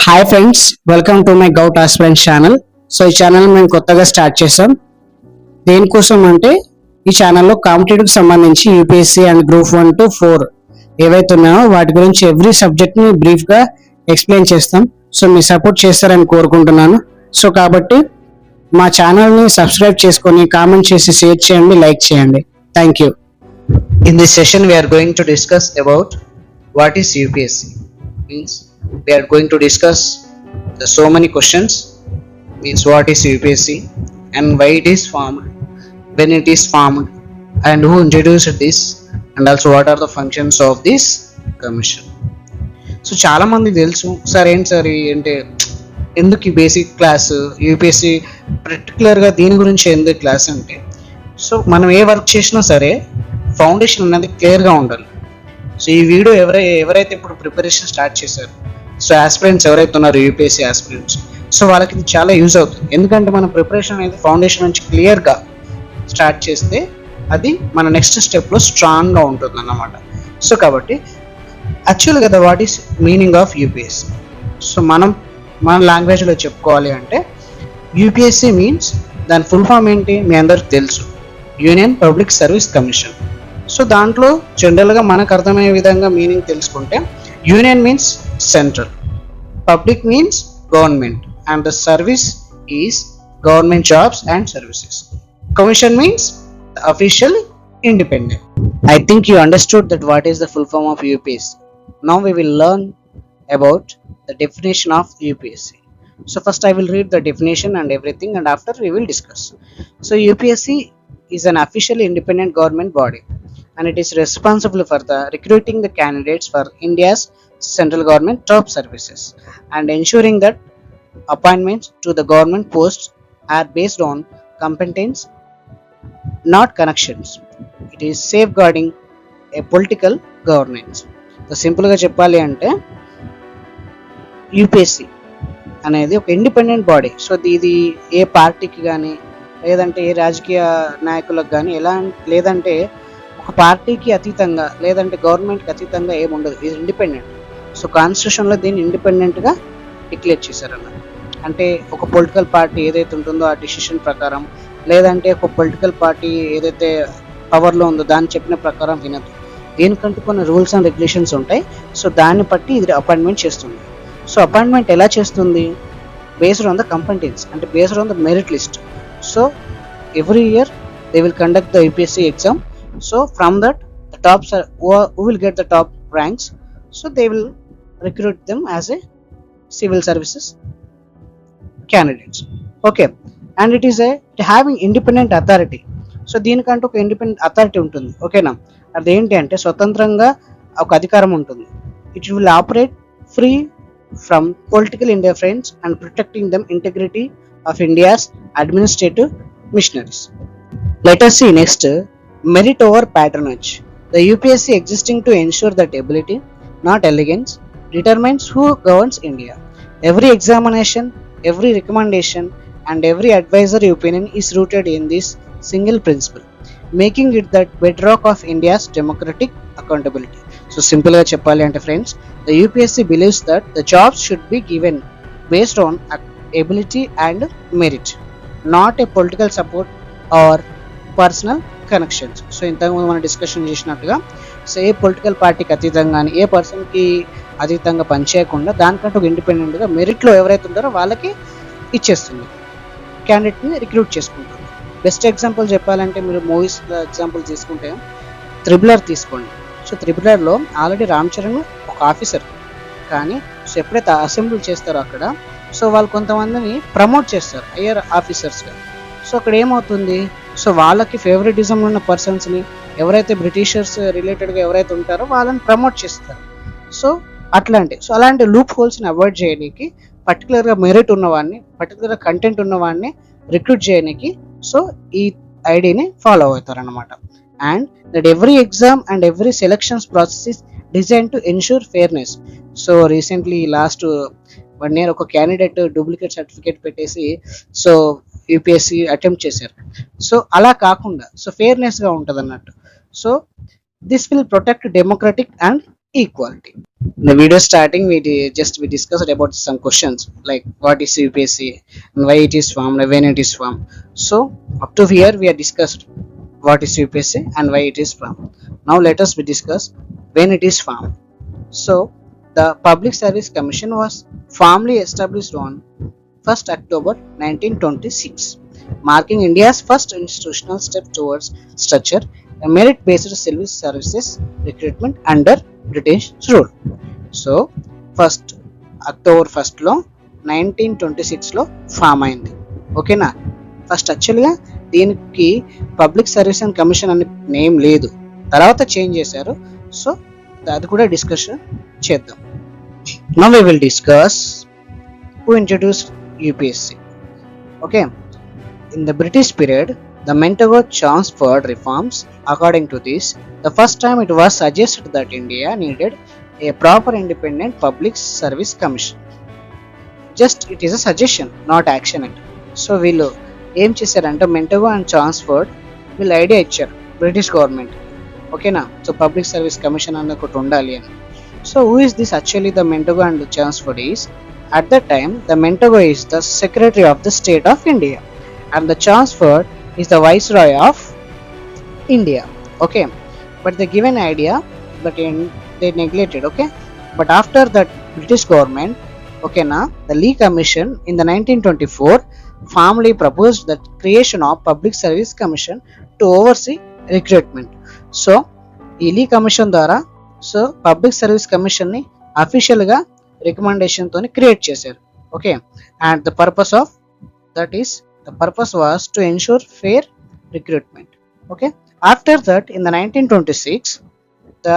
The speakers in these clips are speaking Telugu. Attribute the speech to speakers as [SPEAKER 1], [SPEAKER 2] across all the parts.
[SPEAKER 1] Hi friends, welcome to my govt aspirant channel. So ఈ ఛానల్ మేము కొత్తగా స్టార్ట్ చేసాం. దేనికోసం అంటే ఈ ఛానల్లో కాంపిటేటివ్కి సంబంధించి యూపీఎస్సీ అండ్ గ్రూప్ 1 to 4 ఏవైతే ఉన్నాయో వాటి గురించి ఎవ్రీ సబ్జెక్ట్ని బ్రీఫ్గా ఎక్స్ప్లెయిన్ చేస్తాం. సో మీ సపోర్ట్ చేస్తారని కోరుకుంటున్నాను. సో కాబట్టి మా ఛానల్ని సబ్స్క్రైబ్ చేసుకొని కామెంట్ చేసి షేర్ చేయండి, లైక్ చేయండి. Thank you.
[SPEAKER 2] In this session, we are going to discuss about what is UPSC. Means we are going to discuss the so many questions. Means what is UPSC and why it is formed, when it is formed, and who introduced this, and also what are the functions of this commission. So చాలా మందికి తెలుసు సార్ ఏంటి సార్ అంటే ఎందుకు ఈ బేసిక్ క్లాస్ యూపీఎస్సీ పర్టికులర్గా దీని గురించి ఎందుకు క్లాస్ అంటే, సో మనం ఏ వర్క్ చేసినా సరే ఫౌండేషన్ అనేది క్లియర్గా ఉండాలి. సో ఈ వీడియో ఎవరైతే ఇప్పుడు ప్రిపరేషన్ స్టార్ట్ చేశారు, సో ఆస్పిరెంట్స్ ఎవరైతే ఉన్నారో యూపీఎస్సీ ఆస్పిరెంట్స్, సో వాళ్ళకి ఇది చాలా యూజ్ అవుతుంది. ఎందుకంటే మన ప్రిపరేషన్ అనేది ఫౌండేషన్ నుంచి క్లియర్గా స్టార్ట్ చేస్తే అది మన నెక్స్ట్ స్టెప్లో స్ట్రాంగ్గా ఉంటుంది అన్నమాట. సో కాబట్టి యాక్చువల్ కదా what is meaning of UPSC. So మన లాంగ్వేజ్లో చెప్పుకోవాలి అంటే యూపీఎస్సీ మీన్స్ దాని ఫుల్ ఫామ్ ఏంటి మీ అందరికి తెలుసు, union public service commission. So దాంట్లో జనరల్గా మనకు అర్థమయ్యే విధంగా మీనింగ్ తెలుసుకుంటే union means central, public means government, and the service is government jobs and services. Commission means the official independent. I think you understood that what is the full form of UPSC. Now we will learn about the definition of UPSC. So first I will read the definition and everything, and after we will discuss. So UPSC is an officially independent government body, and it is responsible for the recruiting the candidates for India's central government top services and ensuring that appointments to the government posts are based on competence, not connections. It is safeguarding a political governance. So సింపుల్గా చెప్పాలి అంటే యూపీఎస్సీ అనేది ఒక ఇండిపెండెంట్ బాడీ. సో ఇది ఏ పార్టీకి కానీ లేదంటే ఏ రాజకీయ నాయకులకు కానీ లేదంటే ఒక పార్టీకి అతీతంగా లేదంటే గవర్నమెంట్కి అతీతంగా ఏముండదు. ఇది ఇండిపెండెంట్. సో కాన్స్టిట్యూషన్లో దీన్ని ఇండిపెండెంట్గా డిక్లేర్ చేశారన్నమాట. అంటే ఒక పొలిటికల్ పార్టీ ఏదైతే ఉంటుందో ఆ డిసిషన్ ప్రకారం, లేదంటే ఒక పొలిటికల్ పార్టీ ఏదైతే పవర్లో ఉందో దాన్ని చెప్పిన ప్రకారం వినదు. దీనికంటూ కొన్ని రూల్స్ అండ్ రెగ్యులేషన్స్ ఉంటాయి. సో దాన్ని బట్టి ఇది అపాయింట్మెంట్ చేస్తుంది. సో అపాయింట్మెంట్ ఎలా చేస్తుంది? బేస్డ్ ఆన్ ద కంపెటెన్స్, అంటే based on the merit list. So every year they will conduct the UPSC exam. So from that the top who will get the top ranks, so they will recruit them as a civil services candidates. Okay, and it is having independent authority. So దీనికంటూ ఒక ఇండిపెండెంట్ అథారిటీ ఉంటుంది. ఓకేనా? అదేంటి అంటే స్వతంత్రంగా ఒక అధికారం ఉంటుంది. It will operate free from political interference and protecting them integrity of India's administrative machineries. Let us see next, merit over patronage. The UPSC existing to ensure that ability, not elegance, determines who governs India. Every examination, every recommendation, and every advisory opinion is rooted in this single principle, making it the bedrock of India's democratic accountability. So simple ga cheppali ante friends, the UPSC believes that the jobs should be given based on ability and merit, not a political support or personal connections. So ఇంతకుముందు మనం డిస్కషన్ చేసినట్టుగా సో ఏ పొలిటికల్ పార్టీకి అతీతంగా కానీ ఏ పర్సన్కి అతీతంగా పనిచేయకుండా దానికంటే ఒక ఇండిపెండెంట్గా మెరిట్లో ఎవరైతే ఉంటారో వాళ్ళకి ఇచ్చేస్తుంది, క్యాండిడేట్ని రిక్రూట్ చేసుకుంటుంది. బెస్ట్ ఎగ్జాంపుల్ చెప్పాలంటే మీరు మూవీస్ ఎగ్జాంపుల్ తీసుకుంటే త్రిబులర్ తీసుకోండి. సో త్రిబులర్లో ఆల్రెడీ రామ్ చరణ్ ఒక ఆఫీసర్, కానీ సో ఎప్పుడైతే అసెంబ్లీ చేస్తారో అక్కడ సో వాళ్ళు కొంతమందిని ప్రమోట్ చేస్తారు హయ్యర్ ఆఫీసర్స్గా. సో అక్కడ ఏమవుతుంది, సో వాళ్ళకి ఫేవరెటిజంలో ఉన్న పర్సన్స్ని ఎవరైతే బ్రిటిషర్స్ రిలేటెడ్గా ఎవరైతే ఉంటారో వాళ్ళని ప్రమోట్ చేస్తారు. సో అలాంటి లూప్ హోల్స్ని అవాయిడ్ చేయడానికి పర్టికులర్గా మెరిట్ ఉన్నవాడిని, పర్టికులర్గా కంటెంట్ ఉన్నవాడిని రిక్రూట్ చేయడానికి సో ఈ ఐడియాని ఫాలో అవుతారనమాట. And that every exam and every selections process is design to ensure fairness. So recently last 1 year ఒక క్యాండిడేట్ డూప్లికేట్ సర్టిఫికేట్ పెట్టేసి సో యూపీఎస్సీ అటెంప్ట్ చేశారు. సో అలా కాకుండా సో ఫేర్నెస్గా ఉంటుంది అన్నట్టు. So this will protect democratic and equality. In the video starting, we discussed about some questions like what is UPSC and why it is formed and when it is formed. So up to here we have discussed what is UPSC and why it is formed. Now let us we discuss when it is formed. So the Public Service Commission was formally established on 1st October 1926, marking India's first institutional step towards structure a merit-based civil services recruitment under British rule. So first October ఫస్ట్లో 1926లో ఫామ్ అయింది. ఓకేనా. ఫస్ట్ యాక్చువల్గా దీనికి పబ్లిక్ సర్వీస్ అండ్ కమిషన్ అనే నేమ్ లేదు, తర్వాత చేంజ్ చేశారు. సో అది కూడా డిస్కషన్ చేద్దాం. Now we will discuss who introduced UPSC. Okay. In the British period, the Montagu transferred reforms. According to this, the first time it was suggested that India needed a proper independent public service commission. Just it is a suggestion, not action it. So వీళ్ళు ఏం చేశారంటే మెంటగో అండ్ ట్రాన్స్ఫర్డ్ వీళ్ళు ఐడియా ఇచ్చారు బ్రిటిష్ గవర్నమెంట్. ఓకేనా. సో పబ్లిక్ సర్వీస్ కమిషన్ అన్న ఒకటి ఉండాలి అని. So who is this actually the Montagu and transferred is at the time the Montagu is the secretary of the state of India and the transferred is the viceroy of India. Okay, but the given idea but they neglected. Okay, but after that British government, okay, now the Lee Commission in the 1924 formally proposed the creation of Public Service Commission to oversee recruitment. So ఈ లీ కమిషన్ ద్వారా సో పబ్లిక్ సర్వీస్ కమిషన్ ని అఫీషియల్ గా రికమెండేషన్ తోని క్రియేట్ చేశారు. Okay, and the purpose of that is the purpose was to ensure fair recruitment. Okay, after that in the 1926 the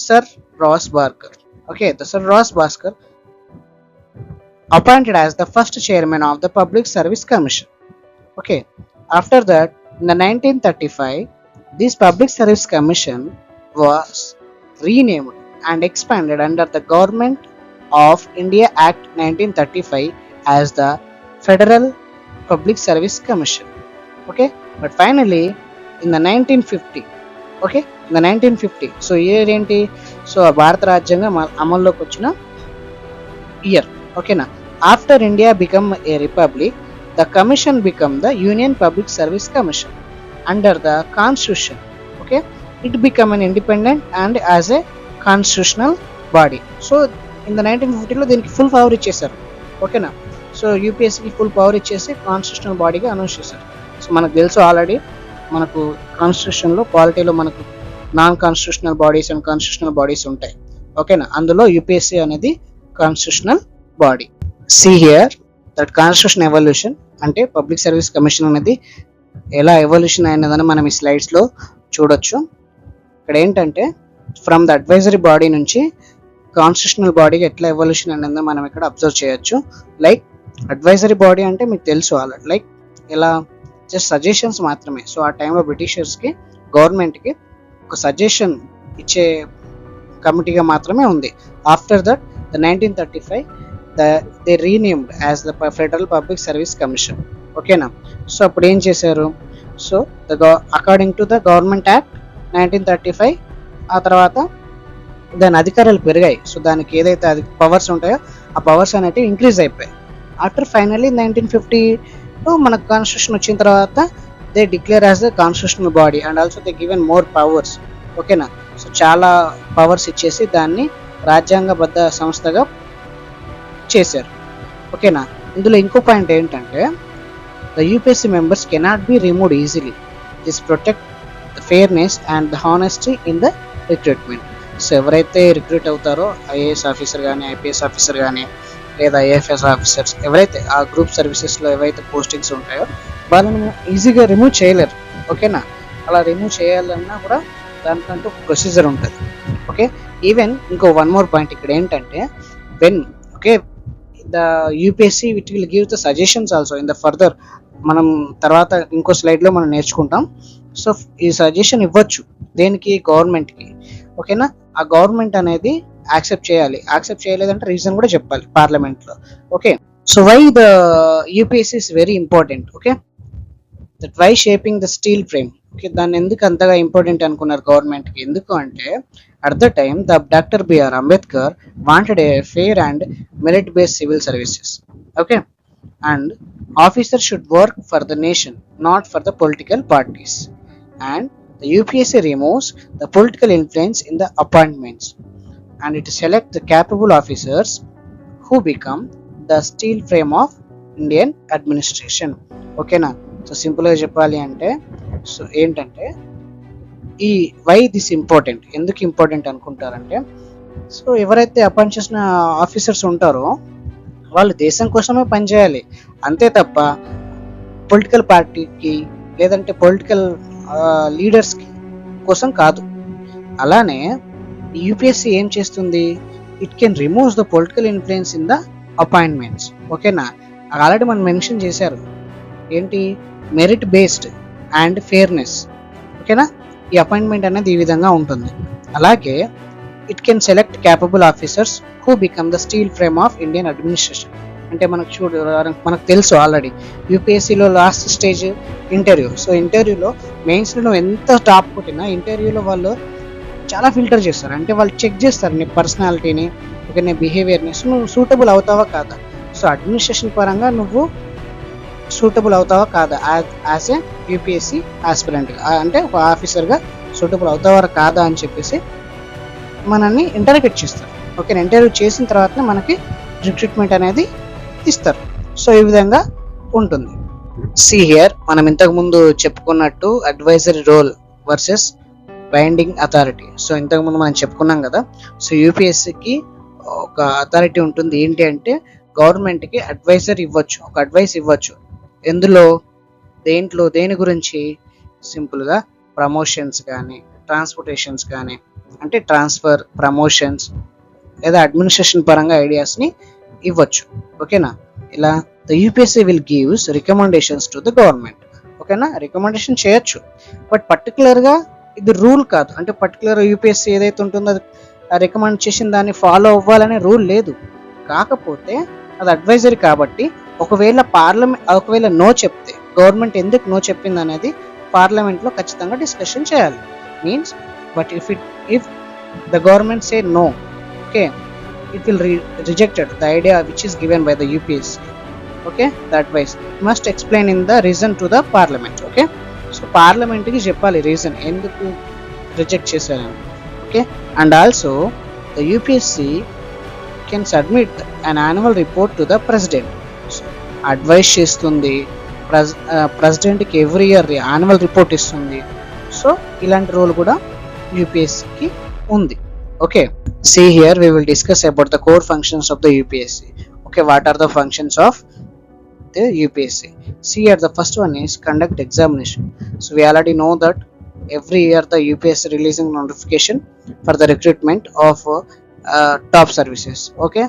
[SPEAKER 2] Sir Ross Barker, okay, the Sir Ross Barker appointed as the first chairman of the Public Service Commission. Okay, after that in the 1935 this Public Service Commission was renamed and expanded under the Government of India Act 1935 as the Federal Public Service Commission. Okay, but finally in the 1950, okay, in the 1950, so year ఏంటి, సో భారత రాజ్యాంగం అమల్లోకి వచ్చిన ఇయర్. ఓకేనా. After India become a republic the commission become the union public service commission under the constitution. Okay, it become an independent and as a constitutional body. So in the 1950లో దీనికి ఫుల్ పవర్ ఇచ్చేసారు. ఓకేనా. సో యూపీఎస్సీకి ఫుల్ పవర్ ఇచ్చేసి కాన్స్టిట్యూషనల్ బాడీగా అనౌన్స్ చేశారు. సో మనకు తెలుసు ఆల్రెడీ మనకు కాన్స్టిట్యూషన్లో పాలిటీలో మనకు non constitutional bodies and constitutional bodies ఉంటాయి. ఓకేనా. అందులో యూపీఎస్సీ అనేది constitutional body. See here that constitution evolution అంటే పబ్లిక్ సర్వీస్ కమిషన్ అనేది ఎలా ఎవల్యూషన్ అయినదని మనం ఈ స్లైడ్స్లో చూడొచ్చు. ఇక్కడ ఏంటంటే ఫ్రమ్ ద అడ్వైజరీ బాడీ నుంచి కాన్స్టిట్యూషనల్ బాడీకి ఎట్లా ఎవల్యూషన్ అనేది మనం ఇక్కడ అబ్జర్వ్ చేయొచ్చు. లైక్ అడ్వైజరీ బాడీ అంటే మీకు తెలుసు ఆల్రెడీ, లైక్ ఎలా జస్ట్ సజెషన్స్ మాత్రమే. సో ఆ టైంలో బ్రిటిషర్స్కి గవర్నమెంట్కి ఒక సజెషన్ ఇచ్చే కమిటీగా మాత్రమే ఉంది. After that the 1935 they renamed as the federal public service commission. ఓకేనా. సో అప్పుడు ఏం చేశారు, so according to the government act 1935 ఆ తర్వాత దాని అధికారాలు పెరిగాయి. సో దానికి ఏదైతే పవర్స్ ఉంటాయో ఆ పవర్స్ అనేవి ఇంక్రీజ్ అయిపోయాయి. ఆఫ్టర్ ఫైనల్లీ 1950లో మనకు కాన్స్టిట్యూషన్ వచ్చిన తర్వాత they declare as the constitutional body and also they given more powers. ఓకేనా. సో చాలా పవర్స్ ఇచ్చేసి దాన్ని రాజ్యాంగబద్ధ సంస్థగా చేశారు. ఓకేనా. ఇందులో ఇంకో పాయింట్ ఏంటంటే the UPSC members cannot be removed easily. This protect the fairness and the honesty in the recruitment. So ఎవరైతే రిక్రూట్ అవుతారో ఐఏఎస్ ఆఫీసర్ కానీ ఐపీఎస్ ఆఫీసర్ కానీ లేదా ఐఎఫ్ఎస్ ఆఫీసర్స్ ఎవరైతే ఆ గ్రూప్ సర్వీసెస్లో ఏవైతే పోస్టింగ్స్ ఉంటాయో వాళ్ళని ఈజీగా రిమూవ్ చేయలేరు. ఓకేనా. అలా రిమూవ్ చేయాలన్నా కూడా దానికంటూ ప్రొసీజర్ ఉంటుంది. ఓకే. ఈవెన్ ఇంకో వన్ మోర్ పాయింట్ ఇక్కడ ఏంటంటే when okay the UPSC with will give the suggestions also in the further. మనం తర్వాత ఇంకో స్లైడ్లో మనం నేర్చుకుంటాం. సో ఈ సజెషన్ ఇవ్వచ్చు దేనికి, గవర్నమెంట్కి. ఓకేనా. ఆ గవర్నమెంట్ అనేది యాక్సెప్ట్ చేయాలి. యాక్సెప్ట్ చేయలేదంటే రీజన్ కూడా చెప్పాలి పార్లమెంట్లో. Okay. So why the UPSC is very important. Okay. That why shaping the steel frame. Okay, దాన్ని ఎందుకు అంతగా ఇంపార్టెంట్ అనుకున్నారు గవర్నమెంట్కి? ఎందుకు అంటే at the time the doctor BR Ambedkar wanted a fair and merit based civil services. Okay, and officers should work for the nation, not for the political parties. And the UPSC removes the political influence in the appointments, and it select the capable officers who become the steel frame of Indian administration. ఓకేనా? సో సింపుల్గా చెప్పాలి అంటే సో ఏంటంటే ఈ వై దిస్ ఇంపార్టెంట్, ఎందుకు ఇంపార్టెంట్ అనుకుంటారంటే సో ఎవరైతే అపాయింట్ చేసిన ఆఫీసర్స్ ఉంటారో వాళ్ళు దేశం కోసమే పనిచేయాలి, అంతే తప్ప పొలిటికల్ పార్టీకి లేదంటే పొలిటికల్ లీడర్స్కి కోసం కాదు. అలానే యూపీఎస్సీ ఏం చేస్తుంది? It can removes the political influence in the appointments. ఓకేనా? ఆల్రెడీ మనం మెన్షన్ చేశారు ఏంటి, మెరిట్ బేస్డ్ అండ్ ఫేర్నెస్. ఓకేనా? ఈ అపాయింట్మెంట్ అనేది ఈ విధంగా ఉంటుంది. అలాగే it can select capable officers who become the steel frame of Indian administration. అంటే మనకు తెలుసు ఆల్రెడీ యూపీఎస్సీలో లాస్ట్ స్టేజ్ ఇంటర్వ్యూ. సో ఇంటర్వ్యూలో మెయిన్స్లో నువ్వు ఎంత టాప్ కొట్టినా ఇంటర్వ్యూలో వాళ్ళు చాలా ఫిల్టర్ చేస్తారు. అంటే వాళ్ళు చెక్ చేస్తారు నీ పర్సనాలిటీని, ఓకే, నీ బిహేవియర్ని, సో నువ్వు సూటబుల్ అవుతావా కాదా. సో అడ్మినిస్ట్రేషన్ పరంగా నువ్వు సూటబుల్ అవుతావా కాదా యాజ్ ఏ యూపీఎస్సీ ఆస్పిరెంట్గా, అంటే ఒక ఆఫీసర్గా సూటబుల్ అవుతావా కాదా అని చెప్పేసి మనల్ని ఇంటర్వ్యూ చేస్తారు. ఓకే, ఇంటర్వ్యూ చేసిన తర్వాతనే మనకి రిక్రూట్మెంట్ అనేది ఇస్తారు. సో ఈ విధంగా ఉంటుంది. సి హియర్, మనం ఇంతకు ముందు చెప్పుకున్నట్టు advisory role versus binding authority. So ఇంతకు ముందు మనం చెప్పుకున్నాం కదా. సో యూపీఎస్సీకి ఒక అథారిటీ ఉంటుంది, ఏంటి అంటే గవర్నమెంట్కి అడ్వైజర్ ఇవ్వచ్చు, ఒక అడ్వైస్ ఇవ్వచ్చు. ఎందులో, దేని గురించి? సింపుల్గా ప్రమోషన్స్ కానీ ట్రాన్స్పోర్టేషన్స్ కానీ, అంటే ట్రాన్స్ఫర్, ప్రమోషన్స్ లేదా అడ్మినిస్ట్రేషన్ పరంగా ఐడియాస్ని ఇవ్వచ్చు. ఓకేనా? ఇలా the UPSC will gives recommendations to the government. ఓకేనా? రికమెండేషన్ చేయొచ్చు, బట్ పర్టికులర్గా ఇది రూల్ కాదు. అంటే పర్టికులర్ యూపీఎస్సీ ఏదైతే ఉంటుందో అది రికమెండ్ చేసిన దాన్ని ఫాలో అవ్వాలనే రూల్ లేదు. కాకపోతే అది అడ్వైజరీ కాబట్టి ఒకవేళ నో చెప్తే, గవర్నమెంట్ ఎందుకు నో చెప్పింది అనేది పార్లమెంట్లో ఖచ్చితంగా డిస్కషన్ చేయాలి. Means but if the government say no, okay, it will rejected the idea which is given by the UPSC. Okay, the advice must explain in the reason to the parliament. Okay, so parliament ki cheppali reason enduku reject chesarani. Okay, and also the UPSC can submit an annual report to the president. So advice chestundi, president ki every year annual report istundi. So ilanti role kuda UPSC ki undi. Okay, see here we will discuss about the core functions of the UPSC. Okay, what are the functions of the UPSC? See here, the first one is conduct examination. So we already know that every year the UPSC releasing notification for the recruitment of top services. Okay,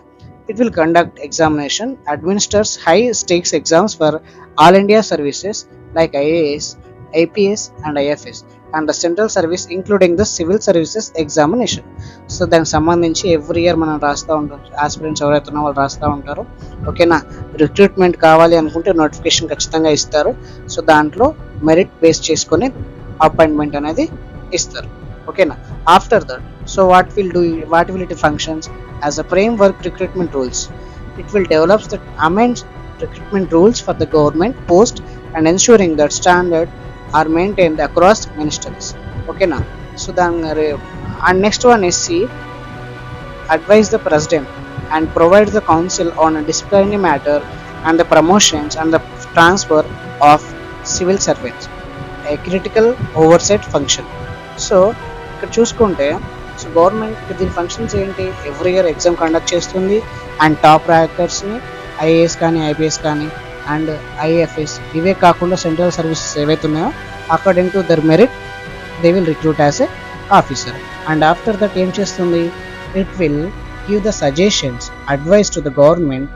[SPEAKER 2] it will conduct examination, administers high stakes exams for all India services like IAS, IPS and IFS and the central service including the civil services examination. So దానికి సంబంధించి ఎవ్రీ ఇయర్ మనం రాస్తూ ఉంటాం, ఆస్పిరెంట్స్ ఎవరైతే ఉన్నారో వాళ్ళు రాస్తూ ఉంటారు. ఓకేనా? రిక్రూట్మెంట్ కావాలి అనుకుంటే నోటిఫికేషన్ ఖచ్చితంగా ఇస్తారు. సో దాంట్లో మెరిట్ బేస్ చేసుకొని అపాయింట్మెంట్ అనేది ఇస్తారు. ఓకేనా? After that, so what will it functions as a framework recruitment rules. It will develops the amends recruitment rules for the government post and ensuring that standard are maintained across ministries. Okay na? So then and next one is C, advise the president and provide the counsel on a disciplinary matter and the promotions and the transfer of civil servants, a critical oversight function. So ఇక్కడ చూసుకుంటే సో గవర్నమెంట్ దీని ఫంక్షన్స్ ఏంటి, ఎవ్రీ ఇయర్ ఎగ్జామ్ కండక్ట్ చేస్తుంది అండ్ టాప్ ర్యాంకర్స్ని ఐఏఎస్ కానీ ఐపీఎస్ కానీ అండ్ ఐఎఫ్ఎస్ ఇవే కాకుండా సెంట్రల్ సర్వీసెస్ ఏవైతే ఉన్నాయో according to their merit they will recruit as a officer. And after that ఏం చేస్తుంది, it will give the suggestions, advice to the government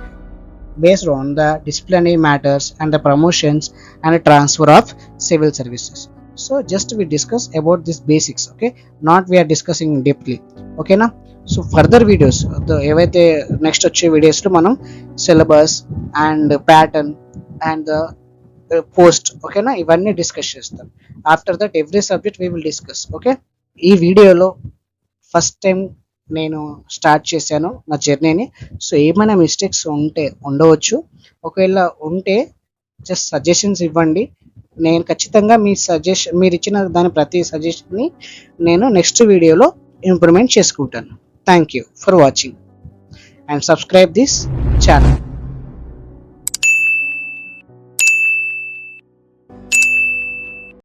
[SPEAKER 2] based on the disciplinary matters and the promotions and the transfer of civil services. So just we discuss about this basics. Okay, not we are discussing deeply. Okay na? So further videos ఏవైతే నెక్స్ట్ వచ్చే వీడియోస్లో మనం syllabus and pattern and the post, ఓకేనా? ఇవన్నీ డిస్కస్ చేస్తాం. After that every subject we will discuss. Okay, ఈ వీడియోలో ఫస్ట్ టైం నేను స్టార్ట్ చేశాను నా జర్నీని. సో ఏమైనా మిస్టేక్స్ ఉండవచ్చు. ఒకవేళ ఉంటే జస్ట్ సజెషన్స్ ఇవ్వండి. నేను ఖచ్చితంగా మీరు ఇచ్చిన దాని ప్రతి సజెషన్ని నేను నెక్స్ట్ వీడియోలో ఇంప్రూవ్మెంట్ చేసుకుంటాను. Thank you for watching and subscribe this channel.